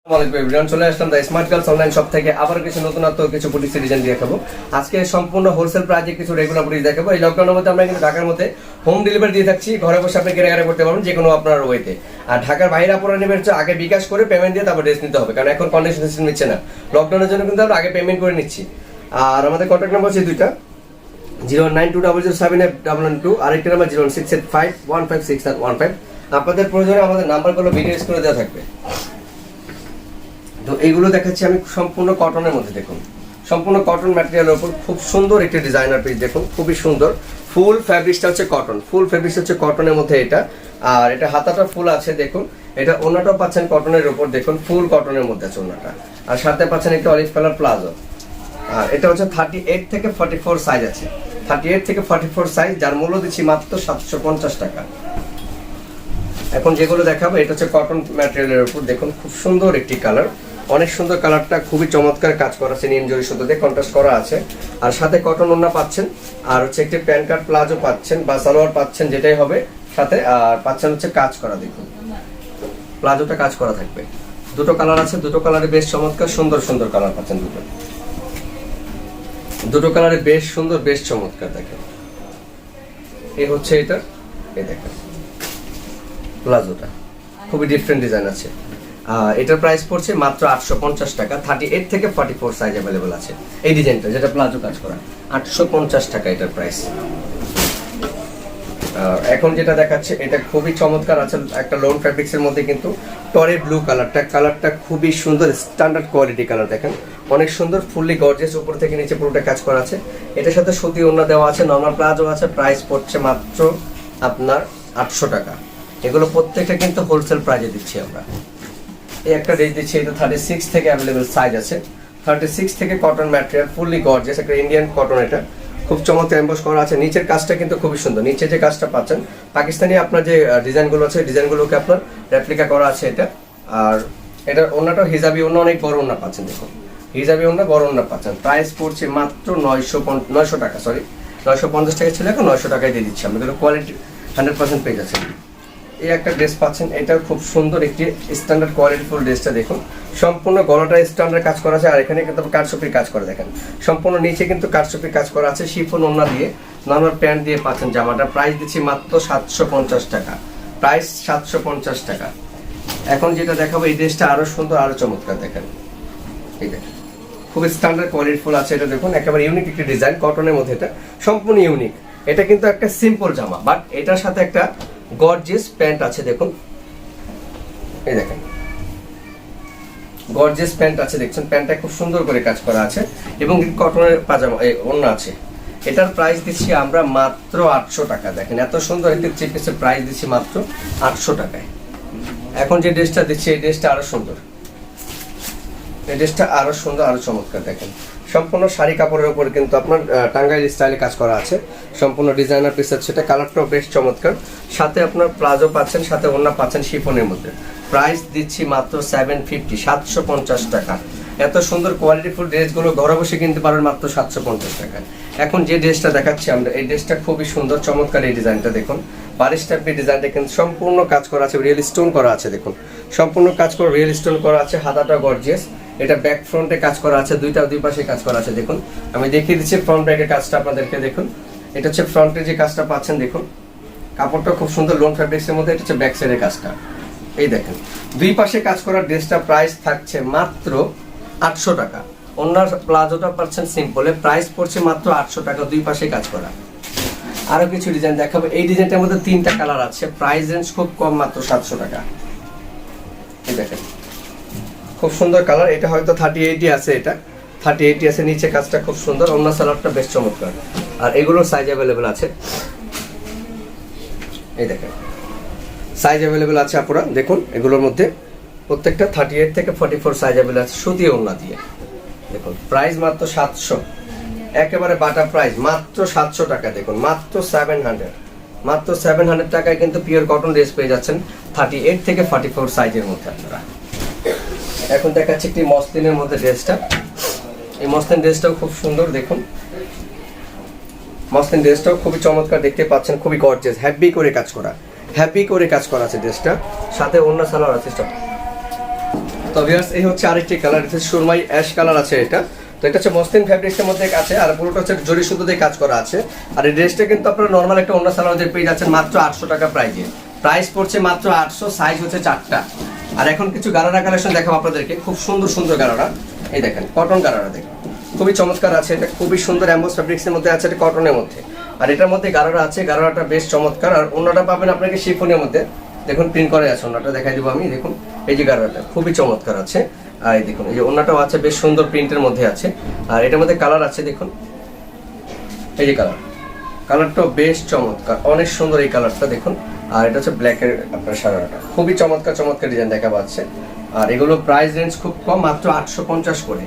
চলে আসলাম the smart girls online shop থেকে আবার কিছু নতুনত্ব কিছু বুটিক ডিজাইন দেখাবো। আজকে সম্পূর্ণ হোলসেল প্রাইসে কিছু রেগুলার বুটিক দেখাবো। এই লকডাউনের মধ্যে আমরা কিন্তু ঢাকার মধ্যে হোম ডেলিভারি দিয়ে থাকছি, ঘরে বসে আপনি কেনাকাটা করতে পারবেন যে কোনো আপনার ওয়েতে। আর ঢাকার বাইরে আপনারা নেবেন হচ্ছে আগে বিকাশ করে পেমেন্ট দিয়ে তারপর ড্রেস নিতে হবে, কারণ এখন কন্ডিশন সিস্টেম নিচ্ছে না। লকডাউনের জন্য কিন্তু আমরা আগে পেমেন্ট করে নিচ্ছি। আর আমাদের কন্ট্যাক্ট নাম্বার হচ্ছে দুইটা, 09200781112, আরেকটা নাম্বার 01685156715। আপনাদের প্রয়োজনে আমাদের নাম্বারগুলো ভিডিও স্ক্রিনে দেওয়া থাকবে। তো এইগুলো দেখাচ্ছি আমি সম্পূর্ণ কটনের মধ্যে। দেখুন সম্পূর্ণ কটন ম্যাটেরিয়ালের উপর খুব সুন্দর একটি ডিজাইনার পিস। দেখুন খুবই সুন্দর, ফুল ফ্যাব্রিক্সটা হচ্ছে কটন, ফুল ফ্যাব্রিক্স হচ্ছে কটনের মধ্যে এটা। আর এটা হাতাটা ফুল আছে, দেখুন এটা ওনাটাও পাচ্ছেন কটনের উপর, দেখুন ফুল কটনের মধ্যে আছে ওনাটা। আর সাথে পাচ্ছেন একটা অলিভ কালার প্লাজো। আর এটা হচ্ছে 38 থেকে 44 সাইজ আছে, 38 থেকে 44 সাইজ, যার মূল্য দিচ্ছি মাত্র 750 টাকা। এখন যেগুলো দেখাবো এটা হচ্ছে কটন ম্যাটেরিয়ালের উপর। দেখুন খুব সুন্দর একটি কালার, অনেক সুন্দর কালারটা, খুবই চমৎকার কাজ করা আছে, নিম জরি সুতো দিয়ে কন্ট্রাস্ট করা আছে। আর সাথে কটন ওড়না পাচ্ছেন, আর হচ্ছে একটি প্যান্ট কাট প্লাজো পাচ্ছেন বা সালোয়ার পাচ্ছেন, যেটাই হবে সাথে। আর পাচ্ছেন হচ্ছে কাজ করা, দেখুন প্লাজোটা কাজ করা থাকবে। দুটো কালার আছে, দুটো কালারে বেশ চমৎকার সুন্দর সুন্দর কালার পাচ্ছেন। দুটো কালারে বেশ সুন্দর, বেশ চমৎকার। দেখেন এই হচ্ছে এটা, এই দেখেন প্লাজোটা খুবই ডিফারেন্ট ডিজাইন আছে। এটার প্রাইস পড়ছে মাত্র 850 টাকা। 38 থেকে 44 সাইজ অ্যাভেলেবল আছে। এই ডিজাইনটা যেটা প্লাজো কাজ করা, 850 টাকা এটার প্রাইস। এখন যেটা দেখাচ্ছে এটা খুবই চমৎকার আছে, একটা লোন ফ্যাব্রিক্সের মধ্যে কিন্তু টরে ব্লু কালারটা খুবই সুন্দর, স্ট্যান্ডার্ড কোয়ালিটি কালার। দেখেন অনেক সুন্দর, ফুললি গর্জিয়াস, উপর থেকে নিচে পুরোটা কাজ করা আছে। এটার সাথে সুতি ওড়না দেওয়া আছে, নরমাল প্লাজো আছে। প্রাইস পড়ছে মাত্র আপনার 800 টাকা। এগুলো প্রত্যেকটা কিন্তু হোলসেল প্রাইসে দিচ্ছি আমরা। এই একটা ড্রেস দিচ্ছি, এটা 36 থেকে অ্যাভেলেবেল সাইজ আছে। 36 থেকে কটন ম্যাটেরিয়াল, ফুললি গর্জিয়াস, একটা ইন্ডিয়ান কটন। এটা খুব চমৎকার এমবস করা আছে। নিচের কাজটা কিন্তু খুবই সুন্দর, নিচে যে কাজটা পাচ্ছেন পাকিস্তানি আপনার যে ডিজাইনগুলো আছে, ডিজাইনগুলোকে আপনার রেপ্লিকা করা আছে এটা। আর এটার ওড়নাটাও হিজাবি ওড়না, অনেক বড় ওড়না পাচ্ছেন। দেখুন হিজাবি ওড়না, বড় ওড়না পাচ্ছেন। প্রাইস পড়ছে মাত্র 900 টাকা, সরি 950 টাকা ছিল, এখন 900 টাকায় দিয়ে দিচ্ছি আমরা। এগুলো কোয়ালিটি 100% পেয়ে যাচ্ছে। এই একটা ড্রেস পাচ্ছেন, এটাও খুব সুন্দর একটি স্ট্যান্ডার্ড কোয়ালিটিফুল ড্রেসটা। দেখুন সম্পূর্ণ গলাটা স্ট্যান্ডার্ড কাজ করা আছে, আর এখানে কিন্তু কারচুপির কাজ করা। দেখেন সম্পূর্ণ নিচে কিন্তু কারচুপির কাজ করা আছে, শিফন ওড়না দিয়ে, নরমাল প্যান্ট দিয়ে পাচ্ছেন জামাটা। প্রাইস দিচ্ছি মাত্র 750 টাকা, প্রাইস 750 টাকা। এখন যেটা দেখাবো এই ড্রেসটা আরো সুন্দর, আরো চমৎকার। দেখেন এই দেখেন খুব স্ট্যান্ডার্ড কোয়ালিটিফুল আছে এটা। দেখুন একেবারে ইউনিক একটি ডিজাইন কটনের মধ্যে, এটা সম্পূর্ণ ইউনিক। এটা কিন্তু একটা সিম্পল জামা, বাট এটার সাথে একটা গর্জিয়াস প্যান্ট আছে। দেখুন এই দেখেন গর্জিয়াস প্যান্ট আছে, দেখছেন প্যান্টটা খুব সুন্দর করে কাজ করা আছে, এবং কটনের পাজামা ওড়না আছে। এটার প্রাইস দিচ্ছি আমরা মাত্র 800 টাকা। দেখেন এত সুন্দর একটি থ্রি পিসের প্রাইস দিচ্ছি মাত্র 800 টাকায়। এখন যে ড্রেসটা দিচ্ছি এই ড্রেসটা আরো সুন্দর, এই ড্রেসটা আরো সুন্দর, আরো চমৎকার। দেখেন সম্পূর্ণ শাড়ি কাপড়ের উপর কিন্তু আপনার টাঙ্গাইল স্টাইলে কাজ করা আছে, সম্পূর্ণ ডিজাইনার পিস আছে। সেটা কালারটাও বেশ চমৎকার, সাথে আপনার প্লাজো পাচ্ছেন, সাথে ওড়না পাচ্ছেন শিফনের মধ্যে। প্রাইস দিচ্ছি মাত্র 750 টাকা। এত সুন্দর কোয়ালিটিফুল ড্রেসগুলো ঘরে বসে কিনতে পারবেন মাত্র 750 টাকা। এখন যে ড্রেসটা দেখাচ্ছি আমরা, এই ড্রেসটা খুবই সুন্দর চমৎকার। এই ডিজাইনটা দেখুন, বারিশ টাইপের ডিজাইনটা কিন্তু সম্পূর্ণ কাজ করা আছে, রিয়েল স্টোন করা আছে। দেখুন সম্পূর্ণ কাজ করে রিয়েল স্টোন করা আছে, হাতাটা গর্জিয়াস। এটা ব্যাক ফ্রন্টে কাজ করা আছে, দুই পাশে কাজ করা আছে। দেখুন আমি দেখিয়ে দিচ্ছি ফ্রন্ট ব্যাকের কাজটা আপনাদেরকে। দেখুন এটা হচ্ছে ফ্রন্টে যে কাজটা পাচ্ছেন, দেখুন কাপড়টা খুব সুন্দর লোন ফ্যাব্রিক্সের মধ্যে। এটা হচ্ছে ব্যাক সাইডের কাজটা, এই দেখেন দুই পাশে কাজ করা ড্রেসটা প্রাইস থাকছে মাত্র 800 টাকা। ওনার প্লাজোটা পাচ্ছেন সিম্পলে, প্রাইস পড়ছে মাত্র 800 টাকা, দুই পাশে কাজ করা। আরো কিছু ডিজাইন দেখাবো। এই ডিজাইনটার মধ্যে 3টা কালার আছে, প্রাইস রেঞ্জ খুব কম, মাত্র 700 টাকা। এই দেখেন খুব সুন্দর কালার। এটা হয়তো 38 আছে, এটা 38 আছে। নিচে কাজটা খুব সুন্দর, ওড়না সালোয়ারটা বেশ চমৎকার। আর এগুলোর সাইজ অ্যাভেলেবেল আছে, এই দেখেন সাইজ অ্যাভেলেবেল আছে আপনারা দেখুন। এগুলোর মধ্যে প্রত্যেকটা 38 থেকে 44 সাইজ অ্যাভেলেবেল আছে, সুতি ওড়না দিয়ে। দেখুন প্রাইস মাত্র 700, একেবারে বাটা প্রাইস মাত্র 700 টাকা। দেখুন মাত্র 700 টাকায় কিন্তু পিওর কটন ড্রেস পেয়ে যাচ্ছেন 38 থেকে 44 সাইজের মধ্যে আপনারা। এখন দেখাচ্ছি একটি মসলিনের মধ্যে ড্রেসটা। এই মসলিন ড্রেসটাও খুব সুন্দর। দেখুন মসলিন ড্রেসটাও খুবই চমৎকার, দেখতে পাচ্ছেন খুবই গর্জিয়াস, হ্যাভি করে কাজ করা আছে ড্রেসটা। সাথে ওড়না সালোয়ার আছে। তো তো ভিউয়ার্স এই হচ্ছে আরেকটি কালার, এটা সুরমাই অ্যাশ কালার আছে এটা। তো এটা হচ্ছে মসলিন ফ্যাব্রিক্সের মধ্যে আছে, আর পুরোটা হচ্ছে জরি সুতো দিয়ে কাজ করা আছে। আর এই ড্রেসটা কিন্তু আপনারা নর্মাল একটা অন্য সালোয়ার দিয়ে পেয়ে যাচ্ছেন মাত্র 800 টাকা প্রাইজে। প্রাইস পড়ছে মাত্র 800, সাইজ হচ্ছে 4টা। আর এখন কিছু গারারা কালেকশন দেখাবো আপনাদেরকে, খুব সুন্দর সুন্দর গারারা। এই দেখেন কটন গারারা, দেখেন খুবই চমৎকার আছে, এটা খুবই সুন্দর এমবোস ফ্যাব্রিক্সের মধ্যে আছে, এটা কটনের মধ্যে। আর এটার মধ্যে গারারা আছে, গারারাটা বেশ চমৎকার। আর অন্যটা পাবেন আপনাকে শিফনের মধ্যে, দেখুন প্রিন্ট করে আছে, অন্যটা দেখাই দেবো আমি। দেখুন এই যে গারারাটা খুবই চমৎকার আছে। আর এই দেখুন এই যে অন্যটাও আছে, বেশ সুন্দর প্রিন্টের মধ্যে আছে। আর এটার মধ্যে কালার আছে, দেখুন এই যে কালারটাও বেশ চমৎকার, অনেক সুন্দর এই কালারটা দেখুন। আর এটা হচ্ছে ব্ল্যাকের আপনার সারাটা, খুবই চমৎকার চমৎকার ডিজাইন দেখা পাচ্ছে। আর এগুলো প্রাইস রেঞ্জ খুব কম, মাত্র 850 করে,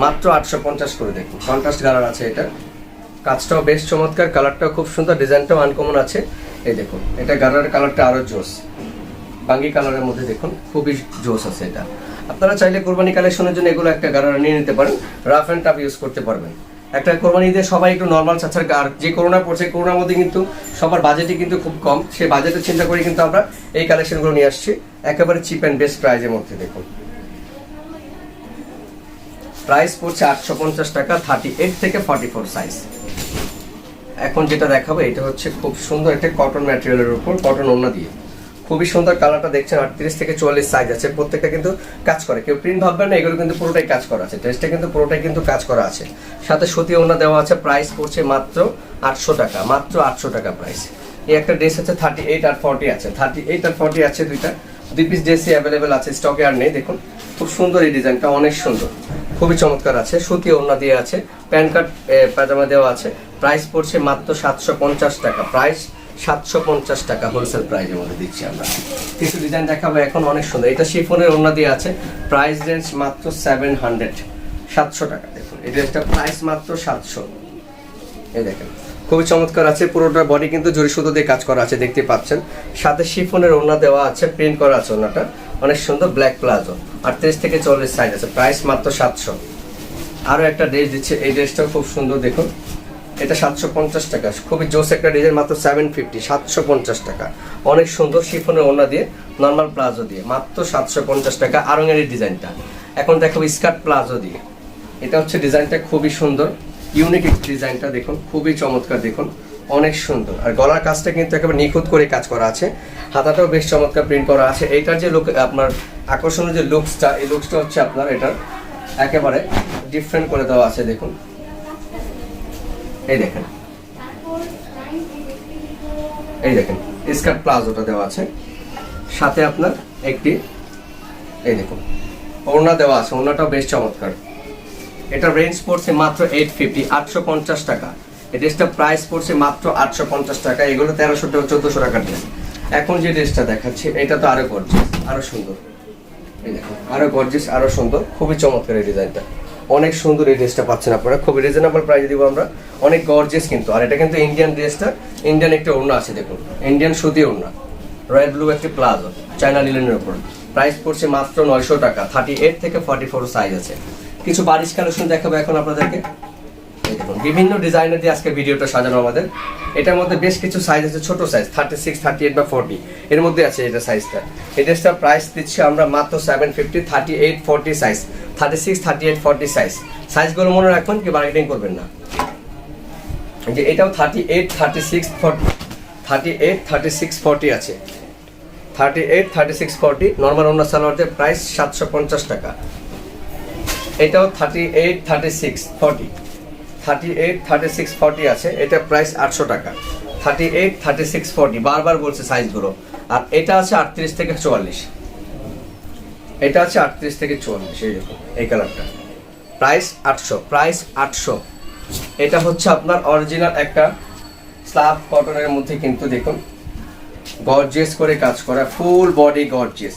মাত্র 850 করে। দেখুন কন্ট্রাস্ট কালার আছে এটা, কাজটাও বেশ চমৎকার, কালারটাও খুব সুন্দর, ডিজাইনটাও আনকমন আছে। এই দেখুন এটা গারার কালারটা আরো জোস, বাঙ্গি কালারের মধ্যে দেখুন খুবই জোস আছে এটা। আপনারা চাইলে কোরবানি কালেকশনের জন্য এগুলো একটা গারারা নিয়ে নিতে পারেন, রাফ অ্যান্ড টাফ ইউজ করতে পারবেন। একটা কোরবানি দিয়ে সবাই একটু নর্মাল চাচ্ছার, আর যে করোনা পড়ছে, করোনার মধ্যে কিন্তু সবার বাজেটই কিন্তু খুব কম, সেই বাজেটের চিন্তা করে কিন্তু আমরা এই কালেকশনগুলো নিয়ে আসছি একেবারে চিপ অ্যান্ড বেস্ট প্রাইজের মধ্যে। দেখুন প্রাইস পড়ছে 850 টাকা, 38 থেকে 44 সাইজ। এখন যেটা দেখাবো এটা হচ্ছে খুব সুন্দর একটা কটন ম্যাটেরিয়ালের উপর, কটন ওড়না দিয়ে খুবই সুন্দর কালারটা দেখছেন। 38 থেকে 44 সাইজ আছে, প্রত্যেকটা কিন্তু কাজ করে, কেউ প্রিন্ট ভাববেন না, এগুলো কিন্তু পুরোটাই কাজ করা আছে। ড্রেসটা কিন্তু পুরোটাই কিন্তু কাজ করা আছে, সাথে সুতি ওড়না দেওয়া আছে। প্রাইস পড়ছে মাত্র 800 টাকা, মাত্র 800 টাকা প্রাইস। এই একটা ড্রেস আছে 38 আর 40 আছে, 38 আর 40 আছে, দুই পিস ড্রেসই অ্যাভেলেবেল আছে, স্টকে আর নেই। দেখুন খুব সুন্দর এই ডিজাইনটা, অনেক সুন্দর, খুবই চমৎকার আছে, সুতি ওড়না দিয়ে আছে, প্যান্ট কাট পাজামা দেওয়া আছে। প্রাইস পড়ছে মাত্র 750 টাকা, প্রাইস 750 টাকা হোলসেল প্রাইজের মধ্যে দিচ্ছি আমরা। কিছু ডিজাইন দেখাবো এখন, অনেক সুন্দর। এটা শিফনের ওড়না দিয়ে আছে, প্রাইস রেঞ্জ মাত্র 700 টাকা। দেখুন এই ড্রেসটা প্রাইস মাত্র 700। এই দেখেন খুবই চমৎকার আছে, পুরোটা বডি কিন্তু জরি সুতো দিয়ে কাজ করা আছে, দেখতে পাচ্ছেন। সাথে শিফনের ওড়না দেওয়া আছে, প্রিন্ট করা আছে, ওড়নাটা অনেক সুন্দর, ব্ল্যাক প্লাজো, 38 থেকে 40 সাইজ আছে, প্রাইস মাত্র 700। আরো একটা ড্রেস দিচ্ছে, এই ড্রেসটাও খুব সুন্দর, দেখুন এটা 750 টাকা, খুবই জোস একটা ডিজাইন, মাত্র 750, 750 টাকা, অনেক সুন্দর শিফনের ওড়না দিয়ে, নর্মাল প্লাজো দিয়ে, মাত্র 750 টাকা। আরঙের এই ডিজাইনটা এখন দেখাবো স্কার্ট প্লাজো দিয়ে। এটা হচ্ছে ডিজাইনটা খুবই সুন্দর, ইউনিক ডিজাইনটা দেখুন, খুবই চমৎকার, দেখুন অনেক সুন্দর। আর গলার কাজটা কিন্তু একেবারে নিখুঁত করে কাজ করা আছে, হাতাটাও বেশ চমৎকার প্রিন্ট করা আছে। এইটার যে লুক, আপনার আকর্ষণীয় যে লুকসটা, এই লুকসটা হচ্ছে আপনার এটার একেবারে ডিফারেন্ট করে দেওয়া আছে। দেখুন এই দেখেন, এই দেখেন স্কার্ট প্লাজোটা দেওয়া আছে, সাথে আপনার একটি এই দেখুন ওড়না দেওয়া আছে, ওড়নাটাও বেশ চমৎকার। এটা রেঞ্জ পড়ছে মাত্র 850, 850 টাকা। এই ড্রেসটা প্রাইস পড়ছে মাত্র 850 টাকা। এগুলো 1300 টাকা 1400 টাকার ড্রেস। এখন যে ড্রেসটা দেখাচ্ছি এটা তো আরো গর্জিয়াস, আরো সুন্দর, এই দেখুন আরো গর্জিয়াস, আরো সুন্দর, খুবই চমৎকার এই ডিজাইনটা, অনেক সুন্দর এই ড্রেসটা পাচ্ছেন আপনারা, খুবই রিজনেবল প্রাইসে দিব আমরা, অনেক গর্জিয়াস কিন্তু। আর এটা কিন্তু ইন্ডিয়ান ড্রেসটা, ইন্ডিয়ান একটা ওড়না আছে, দেখুন ইন্ডিয়ান সুতি ওড়না, রয়্যাল ব্লু একটি প্লাজো, চায়না লিনেনের উপর। প্রাইস পড়ছে মাত্র 900 টাকা, 38 থেকে 44 সাইজ আছে। কিছু বারিশ কালেকশন দেখাবো এখন আপনাদেরকে। দেখুন বিভিন্ন ডিজাইনের দিয়ে আজকে ভিডিওটা সাজানো আমাদের। এটার মধ্যে বেশ কিছু সাইজ আছে, ছোট সাইজ 36, 38 বা 40 এর মধ্যে আছে এটা সাইজটা। এই ড্রেসটার প্রাইস দিচ্ছি আমরা মাত্র 750, 38, 40 সাইজ, 36, 38, 40 সাইজ। সাইজগুলো মনে রাখবেন, কি মার্কেটিং করবেন না। যে এটাও 38, 36, 40, 38, 36, 40 আছে, 38, 36, 40 নর্মাল ওড়না সালোয়ারদের প্রাইস 750 টাকা। এটাও 38, 36, 40, 38, 36, 40 আছে, এটা প্রাইস 800 টাকা। 38, 36, 40 বারবার বলছে সাইজগুলো। আর এটা আছে 38 থেকে 44, এটা আছে 38 থেকে 44, এই দেখুন এই কালারটা, প্রাইস 800, প্রাইস 800। এটা হচ্ছে আপনার অরিজিনাল একটা স্ল্যাব কটনের মধ্যে, কিন্তু দেখুন গর্জিয়াস করে কাজ করা, full body gorgeous,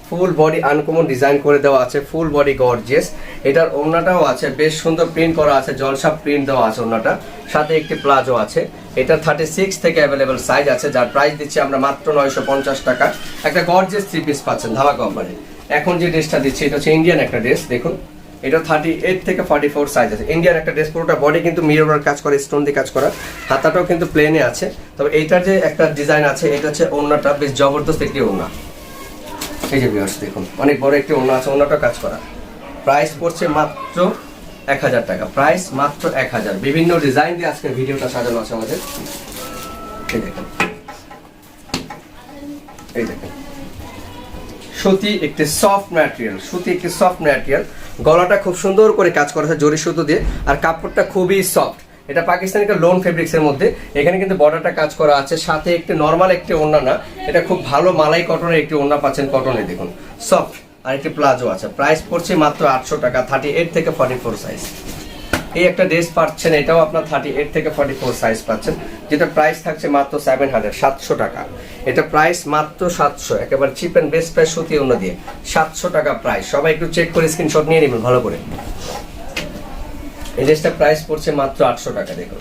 full body uncommon design করে দেওয়া আছে, ফুল বডি গর্জিয়াস। এটার ওড়নাটাও আছে, বেশ সুন্দর প্রিন্ট করা আছে, জলসা প্রিন্ট দেওয়া আছে ওড়নাটা, সাথে একটি প্লাজো আছে। এটা 36 থেকে অ্যাভেলেবেল সাইজ আছে, যার প্রাইস দিচ্ছি আমরা মাত্র 950 টাকা। একটা গর্জিয়াস 3 পিস পাচ্ছেন ধাবা কোম্পানি। এখন যে ড্রেসটা দিচ্ছি এটা হচ্ছে ইন্ডিয়ান একটা ড্রেস, দেখুন এটা 38 থেকে 44 সাইজ আছে, ইন্ডিয়ান একটা ড্রেস, পুরোটা বডি কিন্তু মিরর কাজ করা, স্টোন দিয়ে কাজ করা, হাতাটাও কিন্তু প্লেনে আছে। তবে এইটার যে একটা ডিজাইন আছে, এটা হচ্ছে ওড়নাটা বেশ জবরদস্ত একটি ওড়না, এই যে ভিউয়ার্স দেখুন অনেক বড় একটি ওড়না আছে, ওড়নাটা কাজ করা। প্রাইস পড়ছে মাত্র 1000 টাকা, প্রাইস মাত্র 1000। বিভিন্ন ডিজাইন দিয়ে আজকে ভিডিওটা সাজানো আছে আমাদের। এই দেখেন, এই দেখেন সুতি একটি সফট ম্যাটেরিয়াল, সুতি একটি সফট ম্যাটেরিয়াল। গলাটা খুব সুন্দর করে কাজ করা আছে জরি সুতো দিয়ে, আর কাপড়টা খুবই সফট। এটা পাকিস্তানি একটা লোন ফেব্রিক্স এর মধ্যে, এখানে কিন্তু বর্ডারটা কাজ করা আছে, সাথে একটি নরমাল একটি ওড়না না, এটা খুব ভালো মালাই কটনের একটি ওড়না পাচ্ছেন, কটনে দেখুন সফট। আর একটি প্লাজো আছে, প্রাইস পড়ছে মাত্র 800 টাকা, 38 থেকে 44 সাইজ। এই একটা ড্রেস পাচ্ছেন, এটাও আপনার 38 থেকে 44 সাইজ পাচ্ছেন, যেটা প্রাইস থাকছে মাত্র 700 টাকা। এটা প্রাইস মাত্র 700, একেবারে চিপ অ্যান্ড বেস্ট প্রাইস সুতি ওড়না দিয়ে 700 টাকা প্রাইস। সবাই একটু চেক করে স্ক্রিনশট নিয়ে নেবেন ভালো করে। এই ড্রেসটা প্রাইস পড়ছে মাত্র 800 টাকা। দেখুন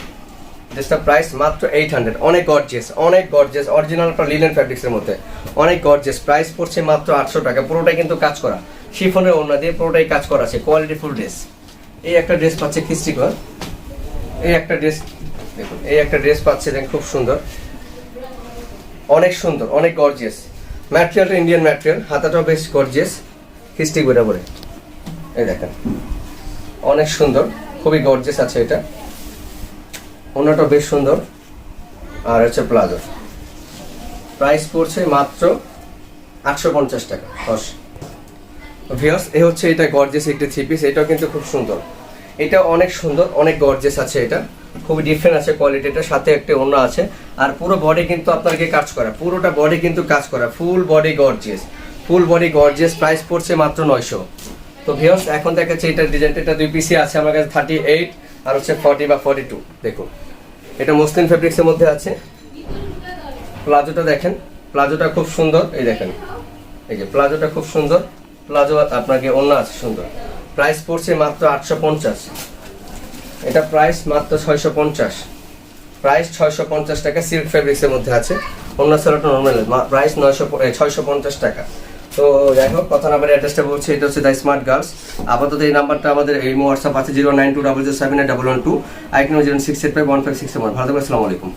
ড্রেসটা প্রাইস মাত্র 800, অনেক গর্জিয়াস, অনেক গর্জিয়াস, অরিজিনাল লিনেন ফ্যাব্রিক্স এর মধ্যে, অনেক গর্জিয়াস। প্রাইস পড়ছে মাত্র 800 টাকা। পুরোটাই কিন্তু কাজ করা, শিফনের ওড়না দিয়ে পুরোটাই কাজ করা আছে, কোয়ালিটি ফুল ড্রেস। এই একটা ড্রেস পাচ্ছে খিস্টি কর, এই একটা ড্রেস দেখুন, এই একটা ড্রেস পাচ্ছে দেখুন, খুব সুন্দর, অনেক সুন্দর, অনেক গর্জিয়াস। ম্যাটেরিয়ালটা ইন্ডিয়ান ম্যাটেরিয়াল, হাতাটাও বেশ গর্জিয়াস, খিস্টি করে পরে। এই দেখেন অনেক সুন্দর, খুবই গর্জিয়াস আছে এটা। ওড়নাটা বেশ সুন্দর, আর হচ্ছে প্লাজো। প্রাইস পড়ছে মাত্র 850 টাকা। ভিউয়ার্স এই হচ্ছে এটা গর্জিয়াস একটি থ্রি পিস, এটাও কিন্তু খুব সুন্দর, এটা অনেক সুন্দর, অনেক গর্জিয়াস আছে, এটা খুবই ডিফারেন্ট আছে কোয়ালিটিটা, সাথে একটা ওড়না আছে। আর পুরো বডি কিন্তু আপনাকে কাজ করা, পুরোটা বডি কিন্তু কাজ করা, full body gorgeous, full body gorgeous. Price পড়ছে মাত্র 900। তো ভিউয়ার্স এখন দেখাচ্ছে এটা ডিজাইনটা, এটা 2 পিসই আছে আমার কাছে, 38 আর হচ্ছে 40 বা 42। দেখুন এটা মসলিন ফেব্রিক্সের মধ্যে আছে। প্লাজোটা দেখেন, প্লাজোটা খুব সুন্দর, এই দেখেন, এই যে প্লাজোটা খুব সুন্দর, প্লাজো আপনাকে ওড়না আছে সুন্দর। প্রাইস পড়ছে মাত্র 850, এটা প্রাইস মাত্র 650, প্রাইস 650 টাকা। সিল্ক ফেব্রিক্সের মধ্যে আছে, ওড়না সালোয়ারটা নরমাল, প্রাইস 650 টাকা। তো যাই হোক কথা না বলে অ্যাড্রেসটা বলছি, এটা হচ্ছে দ্য স্মার্ট গার্লস। আপাতত এই নাম্বারটা আমাদের এই হোয়াটসঅ্যাপ আছে 09200781112, আইকন 06851561। ভালো থাকবেন, আসসালামু আলাইকুম।